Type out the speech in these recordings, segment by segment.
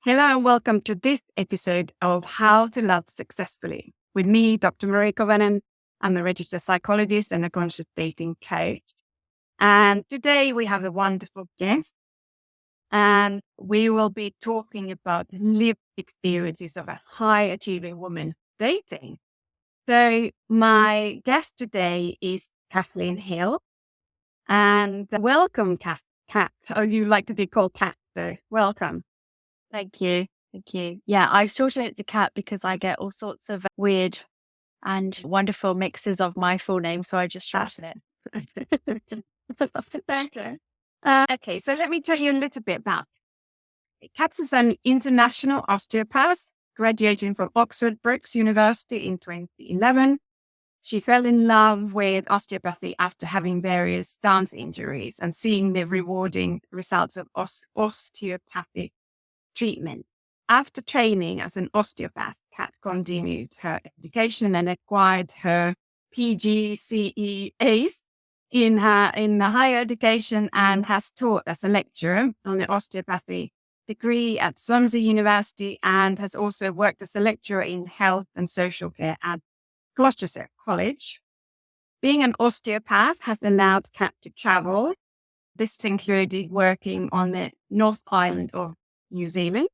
Hello and welcome to this episode of How to Love Successfully with me, Dr. Mari Kovanen. I'm a registered psychologist and a conscious dating coach. And today we have a wonderful guest and we will be talking about lived experiences of a high-achieving woman dating. So my guest today is Kathleen Hill. And welcome, Kat. Oh, you like to be called Kat, so welcome. Thank you. Thank you. Yeah, I've shortened it to Kat because I get all sorts of weird and wonderful mixes of my full name. So I just shorten it. Okay, so let me tell you a little bit about Kat is an international osteopath, graduating from Oxford Brookes University in 2011. She fell in love with osteopathy after having various dance injuries and seeing the rewarding results of osteopathic treatment. After training as an osteopath, Kat continued her education and acquired her PGCE Ace in the higher education and has taught as a lecturer on the osteopathy degree at Swansea University and has also worked as a lecturer in health and social care at Gloucestershire College. Being an osteopath has allowed Kat to travel. This included working on the North Island of New Zealand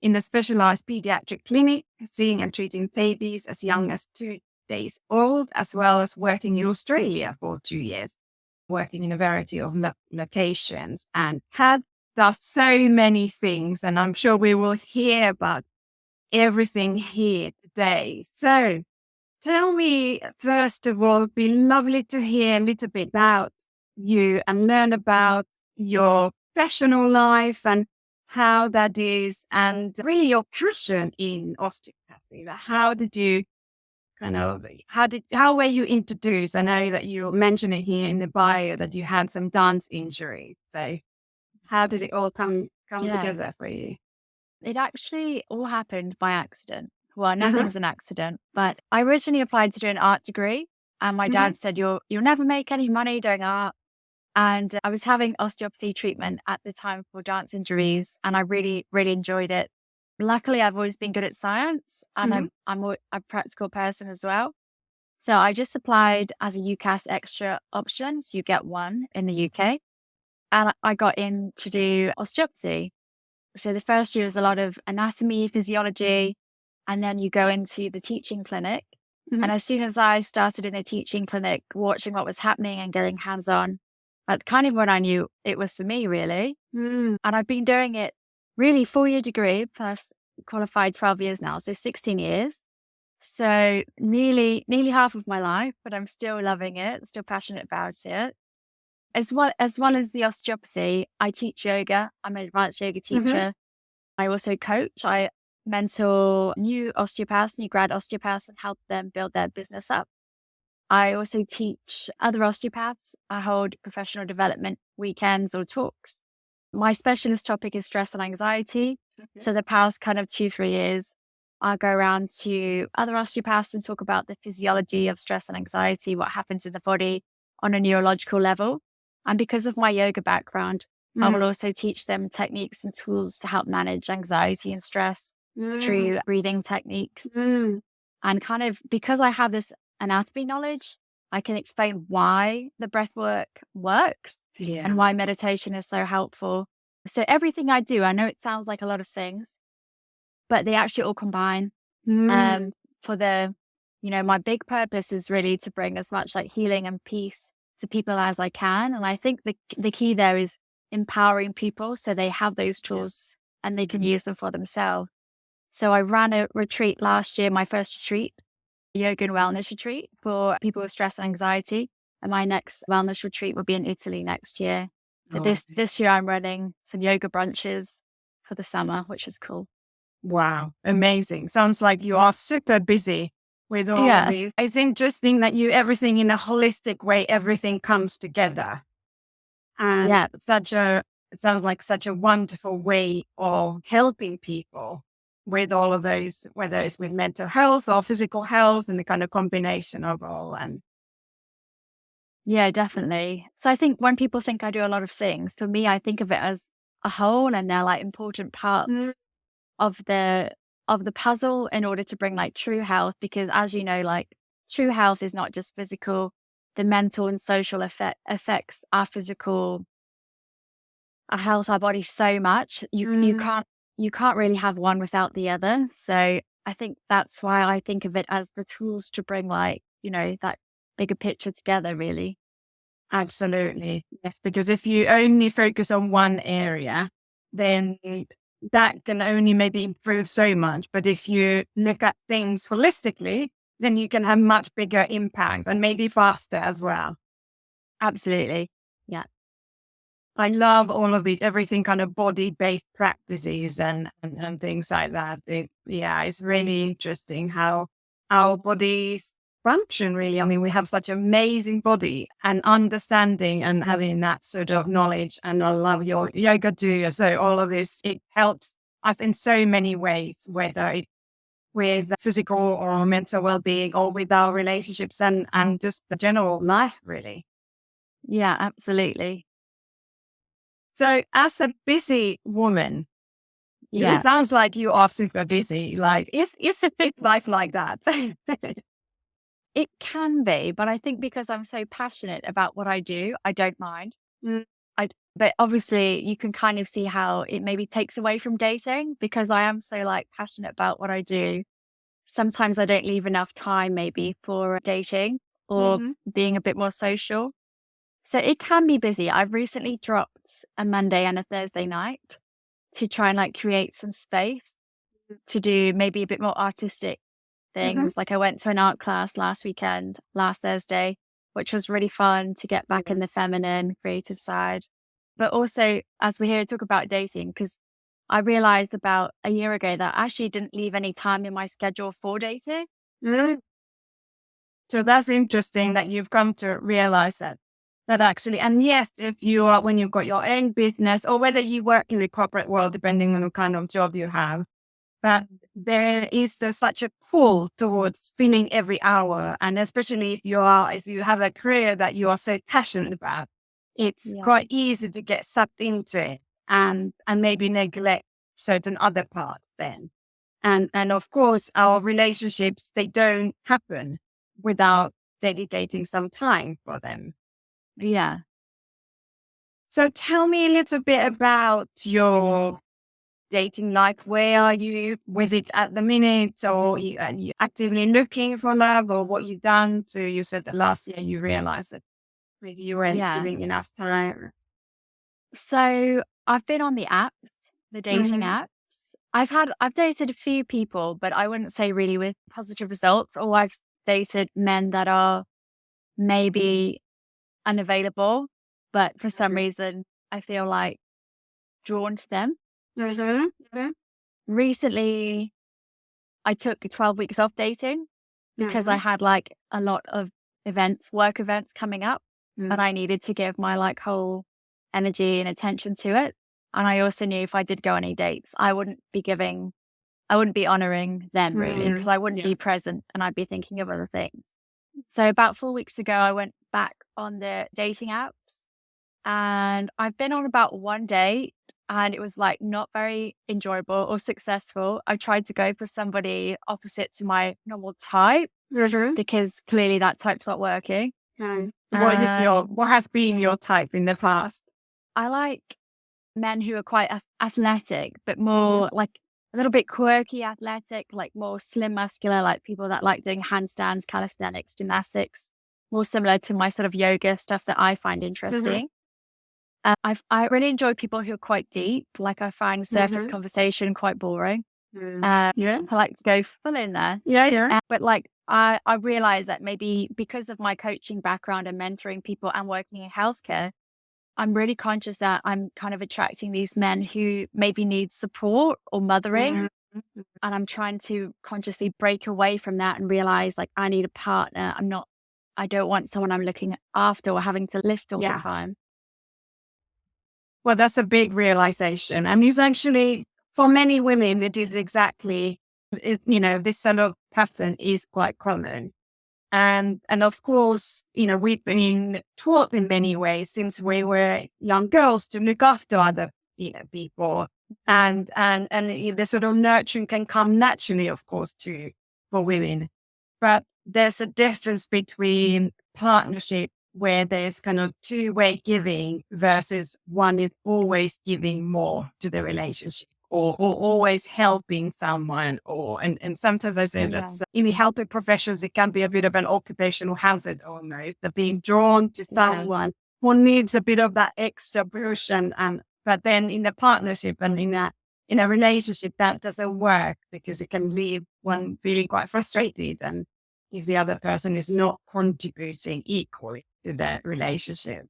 in a specialized pediatric clinic, seeing and treating babies as young as 2 days old, as well as working in Australia for 2 years, working in a variety of locations. And Kat does so many things, and I'm sure we will hear about everything here today. So tell me, first of all, it'd be lovely to hear a little bit about you and learn about your professional life and how that is, and really your passion in osteopathy. How did you how were you introduced? I know that you mentioned it here in the bio that you had some dance injuries. So how did it all come together for you? It actually all happened by accident. Well, nothing's an accident, but I originally applied to do an art degree and my dad said, you'll never make any money doing art. And I was having osteopathy treatment at the time for dance injuries, and I really, really enjoyed it. Luckily, I've always been good at science, and I'm a practical person as well. So I just applied as a UCAS extra option. So you get one in the UK. And I got in to do osteopathy. So the first year is a lot of anatomy, physiology, and then you go into the teaching clinic. And as soon as I started in the teaching clinic, watching what was happening and getting hands-on, that's kind of when I knew it was for me, really. And I've been doing it really 4-year degree plus qualified 12 years now, so 16 years. So nearly half of my life, but I'm still loving it, still passionate about it. As well as the osteopathy, I teach yoga. I'm an advanced yoga teacher. I also coach. I mentor new osteopaths, new grad osteopaths, and help them build their business up. I also teach other osteopaths. I hold professional development weekends or talks. My specialist topic is stress and anxiety. So the past kind of 2-3 years, I go around to other osteopaths and talk about the physiology of stress and anxiety, what happens in the body on a neurological level. And because of my yoga background, I will also teach them techniques and tools to help manage anxiety and stress through breathing techniques. And kind of because I have this anatomy knowledge, I can explain why the breath work works and why meditation is so helpful. So everything I do, I know it sounds like a lot of things, but they actually all combine. For the, my big purpose is really to bring as much like healing and peace to people as I can. And I think the key there is empowering people so they have those tools and they can use them for themselves. So I ran a retreat last year, my first retreat, yoga and wellness retreat for people with stress and anxiety. And my next wellness retreat will be in Italy next year. But this year I'm running some yoga brunches for the summer, which is cool. Wow. Amazing. Sounds like you are super busy with all of these. It's interesting that everything in a holistic way, everything comes together. And it sounds like such a wonderful way of helping people with all of those, whether it's with mental health or physical health and the kind of combination of all. And yeah, definitely. So I think when people think I do a lot of things, for me, I think of it as a whole and they're like important parts of the puzzle in order to bring like true health, because as you know, like true health is not just physical. The mental and social affects our physical, our health, our body so much. You can't really have one without the other. So I think that's why I think of it as the tools to bring like, that bigger picture together, really. Absolutely. Yes, because if you only focus on one area, then that can only maybe improve so much. But if you look at things holistically, then you can have much bigger impact and maybe faster as well. Absolutely. Yeah. I love all of these, everything kind of body-based practices and things like that. It's really interesting how our bodies function, really. I mean, we have such amazing body, and understanding and having that sort of knowledge. And I love your yoga too. So all of this, it helps us in so many ways, whether it's with physical or mental well-being or with our relationships and just the general life, really. Yeah, absolutely. So as a busy woman, Yeah. it sounds like you are super busy. Like, is a fit life like that? It can be, but I think because I'm so passionate about what I do, I don't mind. Mm. But obviously you can kind of see how it maybe takes away from dating, because I am so like passionate about what I do. Sometimes I don't leave enough time maybe for dating or being a bit more social. So it can be busy. I've recently dropped a Monday and a Thursday night to try and like create some space to do maybe a bit more artistic things. Like I went to an art class last Thursday, which was really fun to get back in the feminine creative side. But also, as we're here to talk about dating, because I realized about a year ago that I actually didn't leave any time in my schedule for dating. So that's interesting that you've come to realize that actually, and yes, if you are, when you've got your own business or whether you work in the corporate world, depending on the kind of job you have, that there is such a pull towards filling every hour. And especially if you have a career that you are so passionate about, it's quite easy to get sucked into it and maybe neglect certain other parts then. And of course, our relationships, they don't happen without dedicating some time for them. Yeah. So tell me a little bit about your dating life. Where are you with it at the minute? Or are you actively looking for love, or what you've done? So you said that last year you realized that maybe you weren't giving enough time. So I've been on the apps, the dating apps. I've dated a few people, but I wouldn't say really with positive results. Or I've dated men that are maybe unavailable, but for some reason I feel like drawn to them. Recently, I took 12 weeks off dating because I had like a lot of work events coming up, and I needed to give my like whole energy and attention to it. And I also knew if I did go on any dates, I wouldn't be honoring them really, because I wouldn't be present and I'd be thinking of other things. So about 4 weeks ago, I went back on the dating apps, and I've been on about one date, and it was like not very enjoyable or successful. I tried to go for somebody opposite to my normal type because clearly that type's not working. What has been your type in the past? I like men who are quite athletic, but more like a little bit quirky athletic, like more slim, muscular, like people that like doing handstands, calisthenics, gymnastics, more similar to my sort of yoga stuff that I find interesting. I really enjoy people who are quite deep. Like I find surface conversation quite boring. I like to go full in there. But like I realize that maybe because of my coaching background and mentoring people and working in healthcare, I'm really conscious that I'm kind of attracting these men who maybe need support or mothering. And I'm trying to consciously break away from that and realize like I need a partner. I don't want someone I'm looking after or having to lift all the time. Well, that's a big realization. And it's actually, for many women, it is exactly, this sort of pattern is quite common. And of course, we've been taught in many ways since we were young girls to look after other, people, and the sort of nurturing can come naturally, of course, for women. But there's a difference between partnership where there's kind of two-way giving versus one is always giving more to the relationship or always helping someone and sometimes I say that in the helping professions, it can be a bit of an occupational hazard almost, the being drawn to someone who needs a bit of that extra push but then in a partnership and in a relationship that doesn't work because it can leave one feeling quite frustrated and if the other person is not contributing equally to that relationship.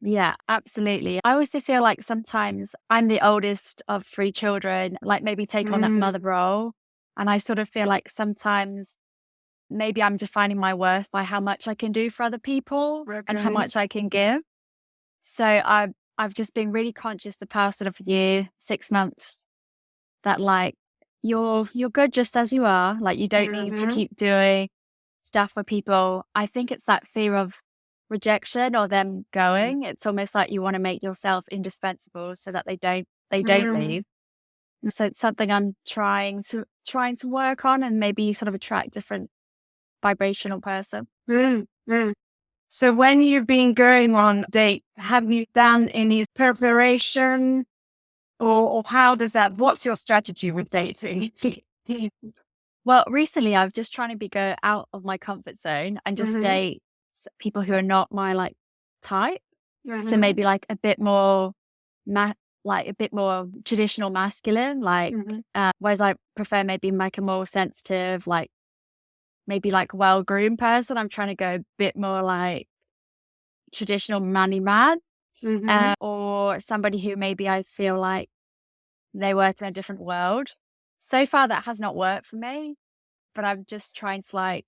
Yeah, absolutely. I also feel like sometimes I'm the oldest of 3 children, like maybe take on that mother role. And I sort of feel like sometimes maybe I'm defining my worth by how much I can do for other people and how much I can give. So I've just been really conscious the past sort of year, 6 months, that like you're good just as you are. Like you don't need to keep doing stuff for people. I think it's that fear of rejection or them going. It's almost like you want to make yourself indispensable so that they don't leave. And so it's something I'm trying to work on and maybe sort of attract different vibrational person. So when you've been going on date, have you done any preparation or how does what's your strategy with dating? Well, recently I've just trying to go out of my comfort zone and just date people who are not my like type. So maybe like a bit more like a bit more traditional masculine, like whereas I prefer maybe like a more sensitive, like maybe like well-groomed person. I'm trying to go a bit more like traditional manly man, or somebody who maybe I feel like they work in a different world. So far that has not worked for me, but I'm just trying to like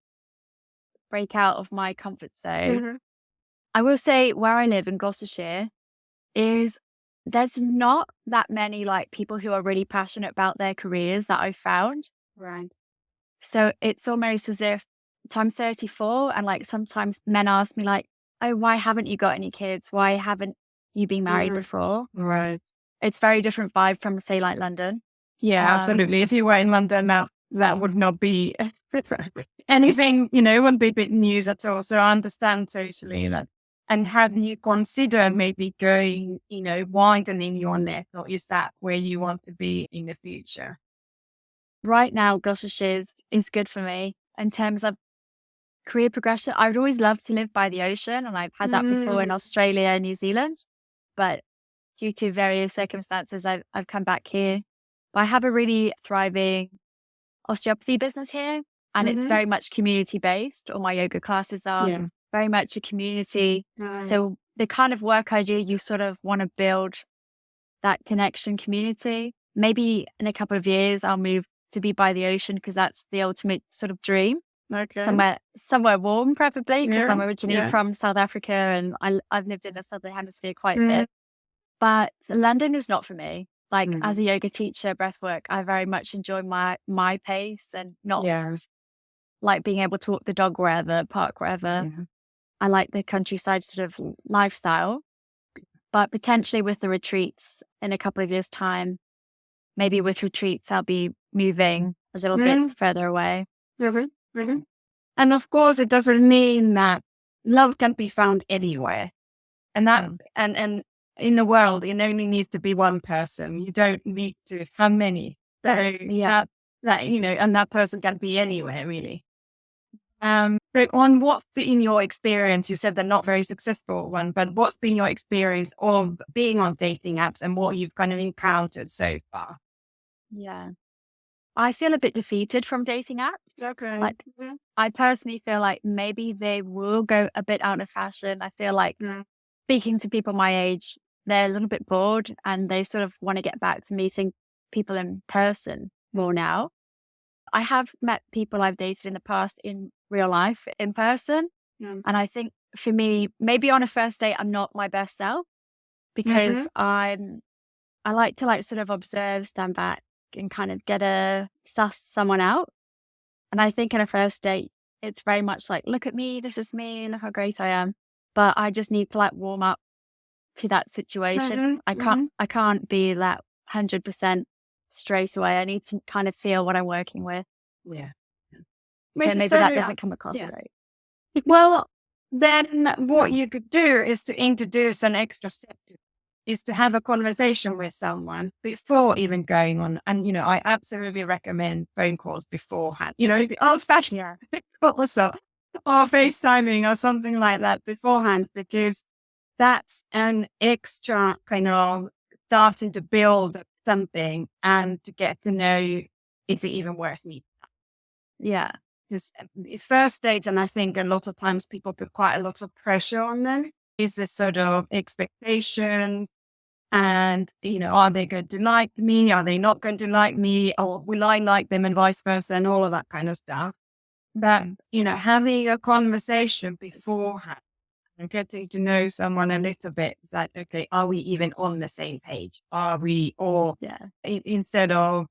break out of my comfort zone. I will say where I live in Gloucestershire there's not that many like people who are really passionate about their careers that I've found. Right. So it's almost as if I'm 34 and like sometimes men ask me like, oh, why haven't you got any kids? Why haven't you been married before? Right. It's very different vibe from say like London. Yeah, absolutely. If you were in London, that would not be anything, wouldn't be a bit news at all. So I understand totally that. And have you considered maybe going, widening your net, or is that where you want to be in the future? Right now, Gloucestershire is good for me in terms of career progression. I would always love to live by the ocean, and I've had that before in Australia and New Zealand, but due to various circumstances, I've come back here. But I have a really thriving osteopathy business here, and it's very much community based. All my yoga classes are very much a community. So the kind of work I do, you sort of want to build that connection community. Maybe in a couple of years, I'll move to be by the ocean because that's the ultimate sort of dream. Okay. Somewhere warm, preferably, because I'm originally from South Africa and I've lived in the Southern Hemisphere quite a bit. But London is not for me. Like as a yoga teacher, breathwork, I very much enjoy my pace and not like being able to walk the dog wherever, park wherever. I like the countryside sort of lifestyle. But potentially with the retreats in a couple of years' time, maybe with retreats, I'll be moving a little bit further away. And of course, it doesn't mean that love can be found anywhere. And that, and in the world, it only needs to be one person. You don't need to have many. So and that person can be anywhere, really. But on what's been your experience? You said they're not very successful one, but what's been your experience of being on dating apps and what you've kind of encountered so far? Yeah. I feel a bit defeated from dating apps. Okay. Like, I personally feel like maybe they will go a bit out of fashion. I feel like speaking to people my age, they're a little bit bored and they sort of want to get back to meeting people in person more now. I have met people I've dated in the past in real life, in person. And I think for me, maybe on a first date, I'm not my best self because I like to like sort of observe, stand back and kind of suss someone out. And I think in a first date, it's very much like, look at me, this is me, look how great I am. But I just need to like warm up to that situation. I can't be that 100% straight away. I need to kind of feel what I'm working with. Yeah. So maybe that doesn't come across Yeah. right. Well, then what you could do is to introduce an extra step is to have a conversation with someone before even going on. And, I absolutely recommend phone calls beforehand, the old-fashioned calls or FaceTiming or something like that beforehand, because that's an extra kind of starting to build something and to get to know, is it even worth me? Yeah. Because the first stage, and I think a lot of times people put quite a lot of pressure on them, is this sort of expectation. And, are they going to like me? Are they not going to like me? Or will I like them, and vice versa, and all of that kind of stuff. But, having a conversation beforehand and getting to know someone a little bit, is that, okay, are we even on the same page? Are we, or instead of,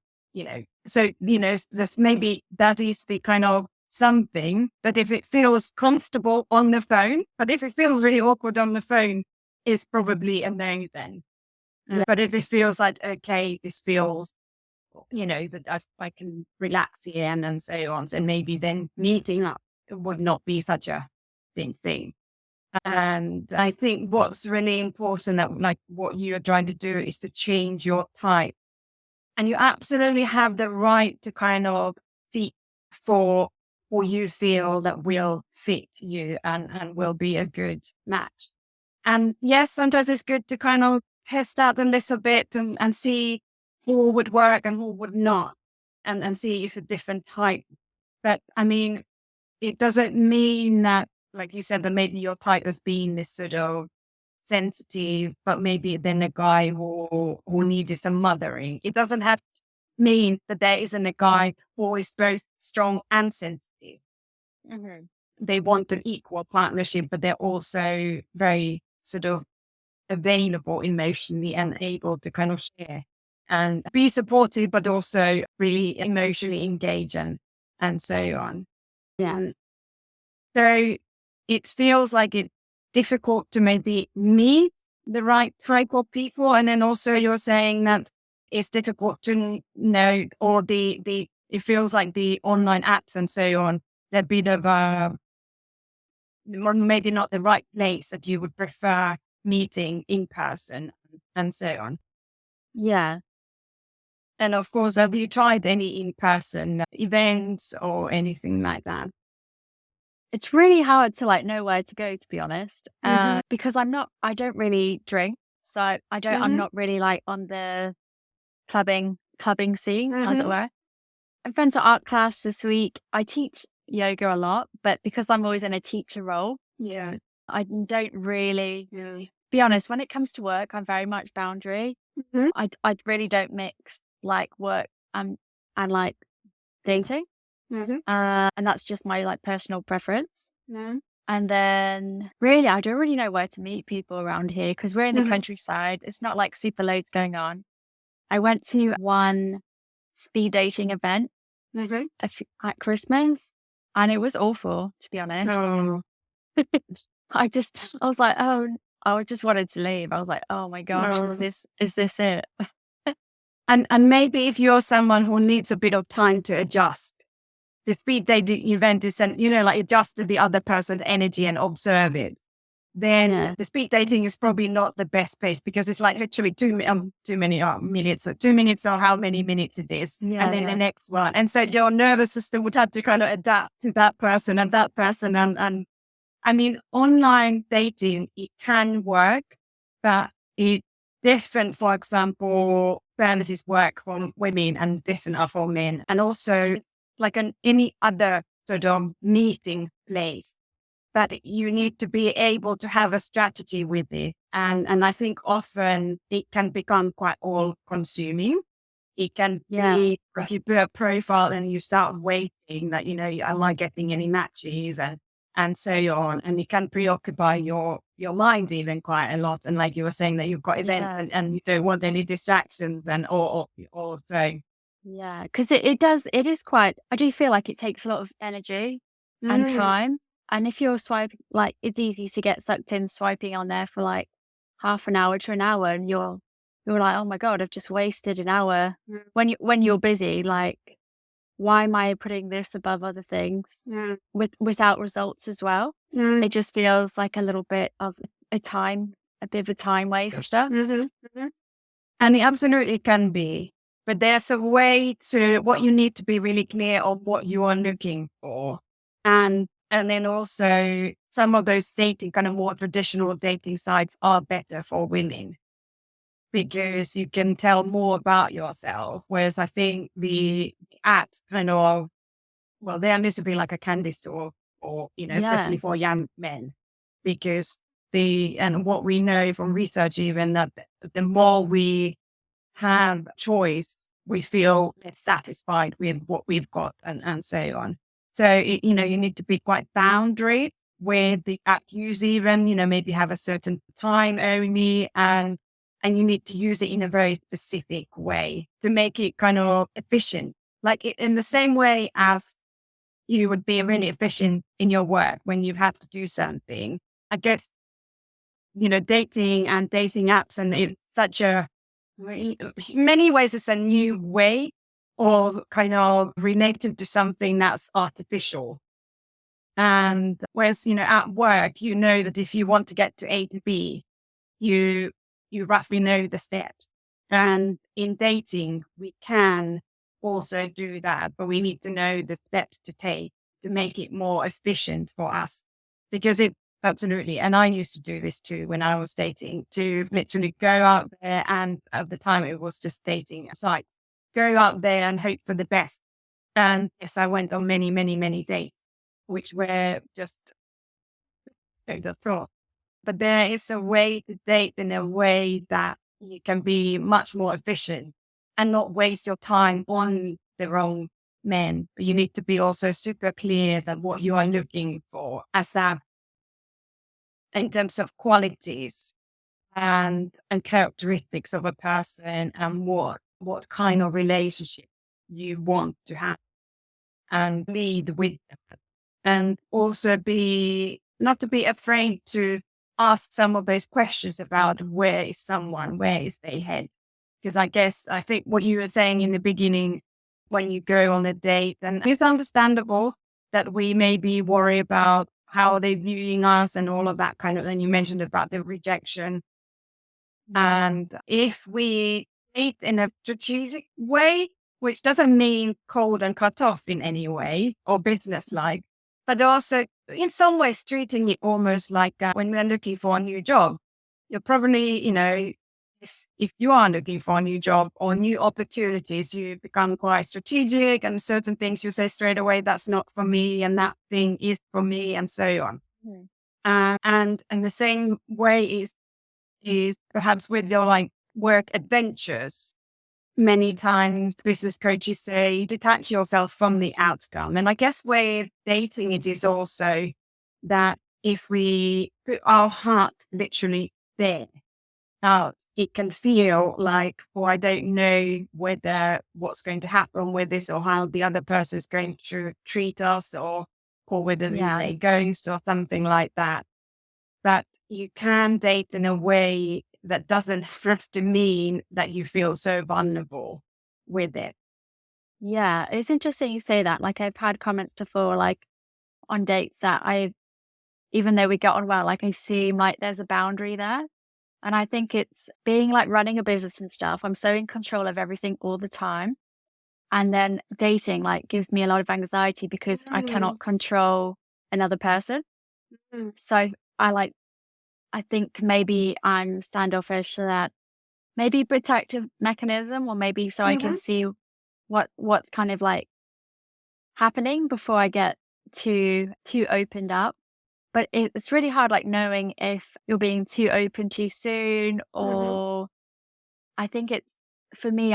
so, maybe that is the kind of something that if it feels comfortable on the phone, but if it feels really awkward on the phone, is probably a no then. But if it feels like, okay, this feels, that I can relax here and so on. So maybe then meeting up would not be such a big thing. And I think what's really important, that like what you are trying to do, is to change your type. And you absolutely have the right to kind of seek for who you feel that will fit you and will be a good match. And yes, sometimes it's good to kind of test out a little bit and see who would work and who would not, and see if a different type. But I mean, it doesn't mean that, like you said, that maybe your type has been this sort of sensitive, but maybe then a guy who needed some mothering. It doesn't have to mean that there isn't a guy who is both strong and sensitive. Mm-hmm. They want an equal partnership, but they're also very sort of available emotionally and able to kind of share and be supportive, but also really emotionally engage and so on. Yeah. So it feels like it's difficult to maybe meet the right type of people. And then also you're saying that it's difficult to know, or it feels like the online apps and so on, they're a bit of maybe not the right place, that you would prefer meeting in person and so on. Yeah. And of course, have you tried any in-person events or anything like that? It's really hard to like know where to go, to be honest, Mhm. because I don't really drink. So I'm not really like on the clubbing scene, as it were. I've been to art class this week. I teach yoga a lot, but because I'm always in a teacher role, Yeah. I don't really, be honest, when it comes to work, I'm very much boundary. Mhm. I really don't mix like work and like dating. Mhm. And that's just my like personal preference. No. And then really, I don't really know where to meet people around here because we're in the Mhm. countryside. It's not like super loads going on. I went to one speed dating event Mhm. at Christmas, and it was awful, to be honest. Oh. I was like, oh, I just wanted to leave. I was like, oh my gosh, Oh. is this it? And maybe if you're someone who needs a bit of time to adjust, the speed dating event is, like adjust to the other person's energy and observe it. Then the speed dating is probably not the best place, because it's like literally too many minutes, or 2 minutes, or how many minutes it is, and then the next one. And so your nervous system would have to kind of adapt to that person and that person. And I mean, online dating, it can work, but it's different. For example, premises work for women and different are for men. And also like any other sort of meeting place, but you need to be able to have a strategy with it. And I think often it can become quite all consuming. It can be, if you put a profile and you start waiting that, am I getting any matches and so on. And it can preoccupy your mind even quite a lot. And like you were saying, that you've got events and you don't want any distractions or so. Yeah, because it is quite, I do feel like it takes a lot of energy and time. And if you're swiping, like it's easy to get sucked in swiping on there for like half an hour to an hour, and you're who are like, oh my God, I've just wasted an hour. When you're busy, like, why am I putting this above other things without results as well? It just feels like a little bit of a bit of a time waster. And it absolutely can be. But there's a way to what you need to be really clear on what you are looking for. And then also some of those dating, kind of more traditional dating sites are better for women because you can tell more about yourself. Whereas I think the apps kind of, well, they are meant to be like a candy store or, especially for young men, because and what we know from research even that the more we have choice, we feel less satisfied with what we've got and so on. So, you need to be quite boundary with the app use even, maybe have a certain time only and you need to use it in a very specific way to make it kind of efficient. Like in the same way as you would be really efficient in your work when you have to do something. I guess, dating and dating apps and it's such in many ways, it's a new way of kind of relating to something that's artificial. And whereas, at work, that if you want to get to A to B, you roughly know the steps. And in dating, we can also do that, but we need to know the steps to take to make it more efficient for us. Because absolutely. And I used to do this too when I was dating, to literally go out there. And at the time it was just dating sites, go out there and hope for the best. And yes, I went on many, many, many dates, which were just the thought. But there is a way to date in a way that you can be much more efficient and not waste your time on the wrong men. But you need to be also super clear that what you are looking for in terms of qualities and characteristics of a person and what kind of relationship you want to have and lead with that. And also not to be afraid to ask some of those questions about where is their head. Because I think what you were saying in the beginning, when you go on a date, and it's understandable that we maybe worry about how are they viewing us and all of that kind of thing. You mentioned about the rejection. And if we date in a strategic way, which doesn't mean cold and cut off in any way or business-like, but also in some ways treating it almost like when we're looking for a new job, you're probably, if you are looking for a new job or new opportunities, you become quite strategic and certain things you say straight away, that's not for me and that thing is for me and so on. And the same way is perhaps with your like work adventures. Many times business coaches say detach yourself from the outcome. And I guess with dating, it is also that if we put our heart literally there, out, it can feel like, oh, I don't know what's going to happen with this or how the other person is going to treat us or whether they ghost or something like that. That you can date in a way that doesn't have to mean that you feel so vulnerable with it. Yeah, it's interesting you say that. Like I've had comments before, like on dates that even though we get on well, like I seem like there's a boundary there. And I think it's being like running a business and stuff. I'm so in control of everything all the time. And then dating like gives me a lot of anxiety because I cannot control another person. So I think maybe I'm standoffish so that maybe protective mechanism or maybe so I can see what's kind of like happening before I get too opened up. But it's really hard, like knowing if you're being too open too soon, or I think it's for me,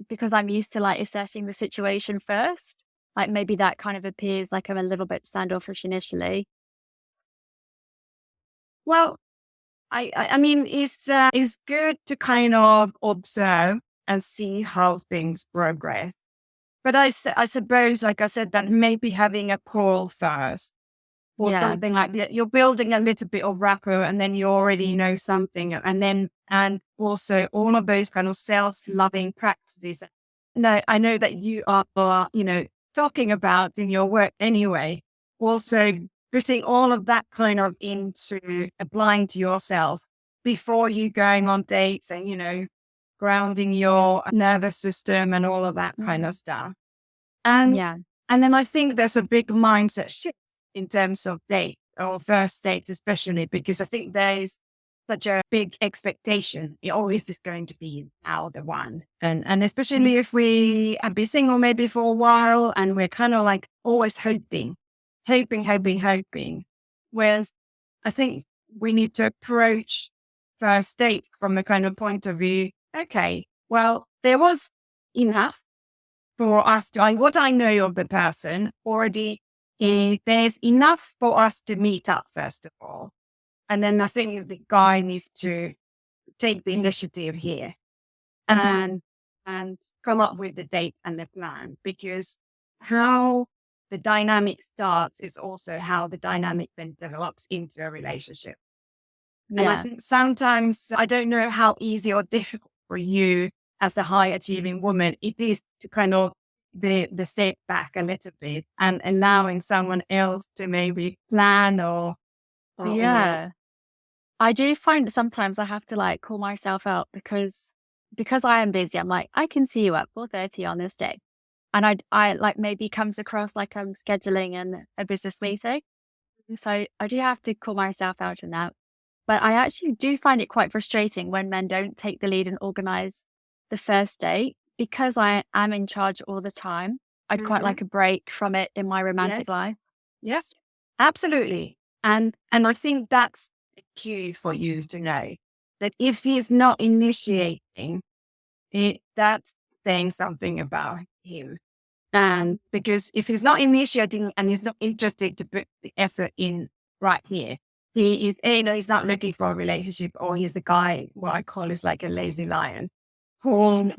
because I'm used to like assessing the situation first, like maybe that kind of appears like I'm a little bit standoffish initially. Well, I mean, it's good to kind of observe and see how things progress. But I suppose, like I said, that maybe having a call first or Yeah. something like that. You're building a little bit of rapport, and then you already know something. And also all of those kind of self-loving practices. No, I know that you are, talking about in your work anyway, also putting all of that kind of into applying to yourself before you going on dates and, grounding your nervous system and all of that kind of stuff. And Yeah. and then I think there's a big mindset shift in terms of date or first dates, especially because I think there's such a big expectation. Oh, is this going to be now the one? And especially if we have been single maybe for a while and we're kind of like always hoping. Whereas I think we need to approach first dates from the kind of point of view, okay, well, there was enough for us to, what I know of the person already, there's enough for us to meet up, first of all. And then I think the guy needs to take the initiative here and come up with the date and the plan, because how the dynamic starts is also how the dynamic then develops into a relationship. And I Yeah. think sometimes, I don't know how easy or difficult for you as a high achieving woman it is to kind of the step back a little bit and allowing someone else to maybe plan or Yeah. I do find that sometimes I have to like call myself out because I am busy. I'm like, I can see you at 4:30 on this day. And I like maybe comes across like I'm scheduling a business meeting. So I do have to call myself out in that. But I actually do find it quite frustrating when men don't take the lead and organize the first date because I am in charge all the time. I'd quite Mhm. like a break from it in my romantic Yes. life. Yes, absolutely. And I think that's the cue for you to know that if he's not initiating it, that's saying something about him. And because if he's not initiating and he's not interested to put the effort in right here, he is, he's not looking for a relationship, or he's the guy, what I call is like a lazy lion. On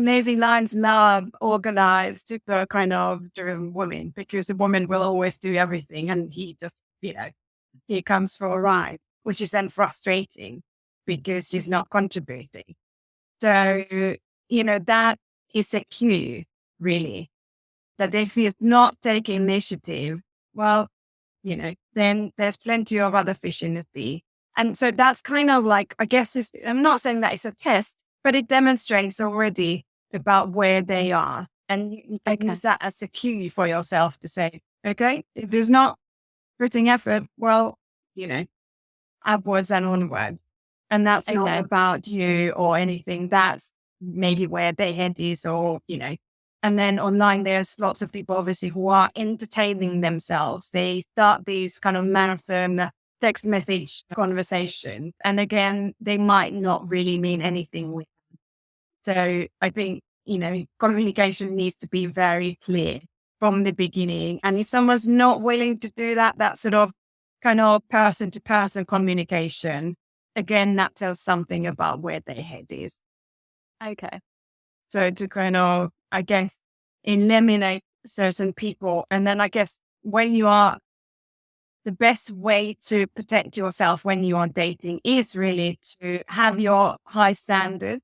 lazy lions love organized, super kind of driven women, because the woman will always do everything and he just, he comes for a ride, which is then frustrating because he's not contributing. So, that is a cue, really, that if he's not taking initiative, well, then there's plenty of other fish in the sea. And so that's kind of like, I guess, I'm not saying that it's a test, but it demonstrates already about where they are. And you can Okay. use that as a cue for yourself to say, okay, if he's not putting effort, well, upwards and onwards. And that's not Okay. about you or anything. That's maybe where their head is, or, and then online, there's lots of people obviously who are entertaining themselves. They start these kind of marathon text message conversations. And again, they might not really mean anything with them. So I think, communication needs to be very clear from the beginning. And if someone's not willing to do that, that sort of kind of person to person communication, again, that tells something about where their head is. Okay. So to kind of, I guess, eliminate certain people. And then I guess the best way to protect yourself when you are dating is really to have your high standards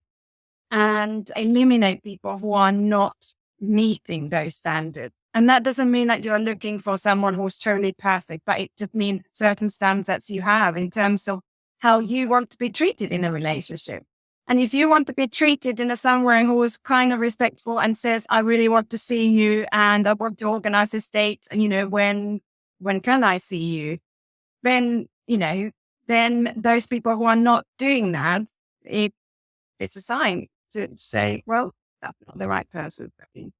and eliminate people who are not meeting those standards. And that doesn't mean that you're looking for someone who's totally perfect, but it just means certain standards you have in terms of how you want to be treated in a relationship. And if you want to be treated in a someone who is kind of respectful and says, I really want to see you and I want to organize this date, and when can I see you? Then, then those people who are not doing that, it's a sign to say, well, that's not the right person for me.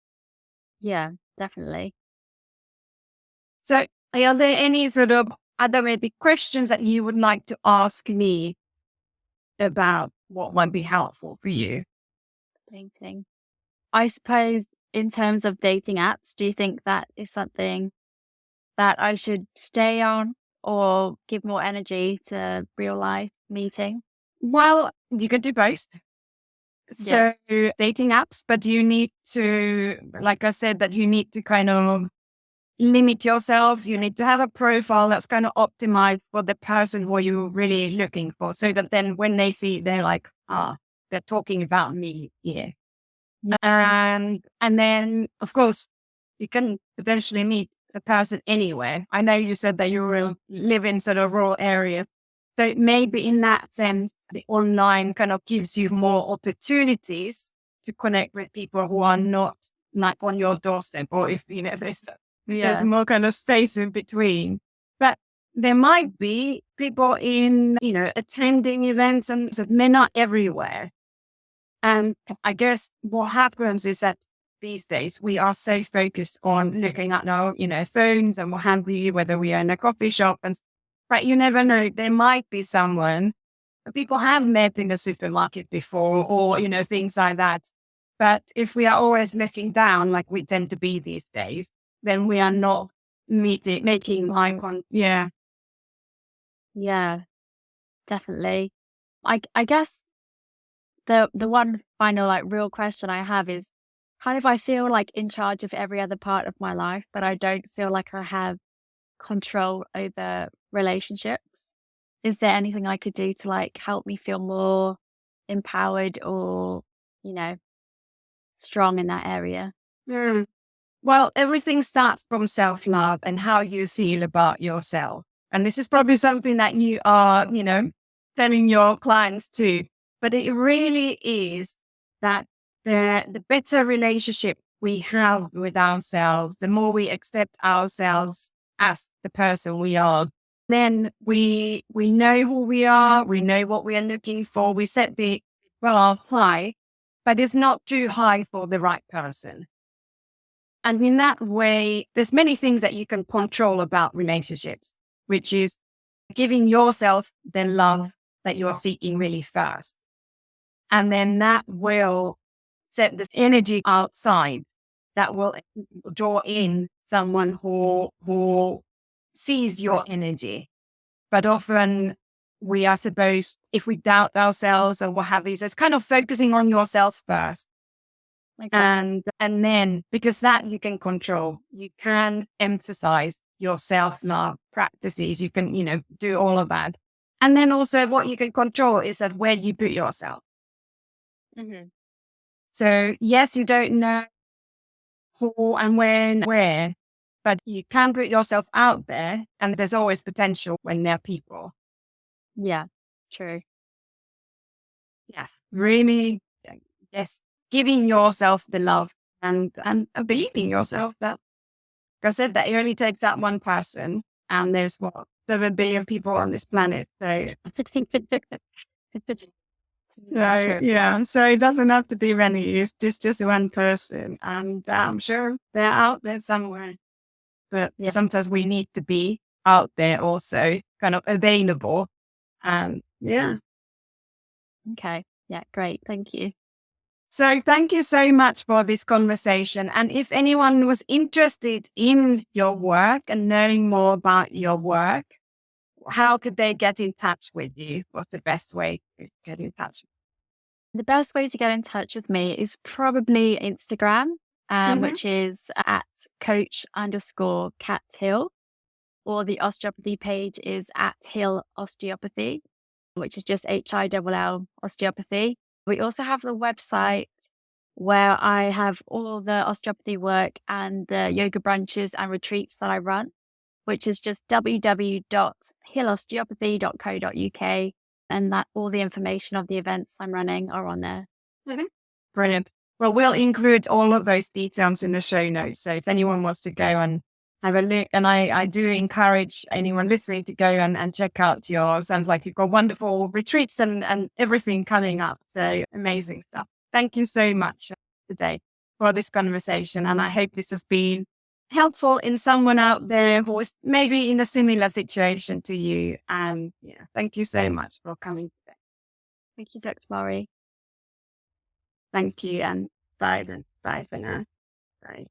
Yeah, definitely. So are there any sort of other maybe questions that you would like to ask me about what might be helpful for you? Painting. I suppose in terms of dating apps, do you think that is something that I should stay on or give more energy to real life meeting? Well, you could do both. Yeah. So dating apps, but you need to, like I said, that you need to kind of limit yourself. You need to have a profile that's kind of optimized for the person who you're really looking for. So that then when they see, they're like, they're talking about me here. Yeah. And then, of course, you can potentially meet a person anywhere. I know you said that you live in sort of rural areas. So maybe in that sense, the online kind of gives you more opportunities to connect with people who are not like on your doorstep, or if, there's more kind of space in between. But there might be people in, attending events, and so they're not everywhere. And I guess what happens is that these days we are so focused on looking at our, phones and what have you, whether we are in a coffee shop, but you never know. There might be someone people have met in the supermarket before, or, things like that. But if we are always looking down, like we tend to be these days, then we are not making eye contact. Yeah. Yeah, definitely. I guess the one final like real question I have is kind of I feel like in charge of every other part of my life, but I don't feel like I have control over relationships. Is there anything I could do to like help me feel more empowered or, you know, strong in that area? Mm. Well, everything starts from self-love and how you feel about yourself. And this is probably something that you are, telling your clients too. But it really is that the better relationship we have with ourselves, the more we accept ourselves as the person we are, then we know who we are, we know what we are looking for, we set the bar high, but it's not too high for the right person. And in that way, there's many things that you can control about relationships, which is giving yourself the love that you're seeking really first. And then that will set the energy outside that will draw in someone who sees your energy. But often we are supposed, if we doubt ourselves or what have you, so it's kind of focusing on yourself first. Okay. And then, because that you can control, you can emphasize your self-love practices. You can, do all of that. And then also what you can control is that where you put yourself. Mm-hmm. So yes, you don't know who and when, where, but you can put yourself out there, and there's always potential when there are people. Yeah, true. Yeah, really, yes, giving yourself the love and believing yourself that, like I said, that it only takes that one person, and there's 7 billion people on this planet. So, so it doesn't have to be many. It's just one person, and I'm sure they're out there somewhere. But sometimes we need to be out there also, kind of available. Yeah. Okay. Yeah, great. Thank you. So thank you so much for this conversation. And if anyone was interested in your work and knowing more about your work, how could they get in touch with you? What's the best way to get in touch? The best way to get in touch with me is probably Instagram, which is at coach_Kat Hill, or the osteopathy page is at Hill Osteopathy, which is just HILL Osteopathy. We also have the website where I have all the osteopathy work and the yoga brunches and retreats that I run, which is just www.hillosteopathy.co.uk. And that all the information of the events I'm running are on there. Brilliant. Well, we'll include all of those details in the show notes. So if anyone wants to go and have a look, and I do encourage anyone listening to go and check out sounds like you've got wonderful retreats and everything coming up. So amazing stuff. Thank you so much today for this conversation. And I hope this has been helpful in someone out there who is maybe in a similar situation to you. And thank you so much for coming today. Thank you, Dr. Mari. Thank you, and bye then. Bye for now. Bye.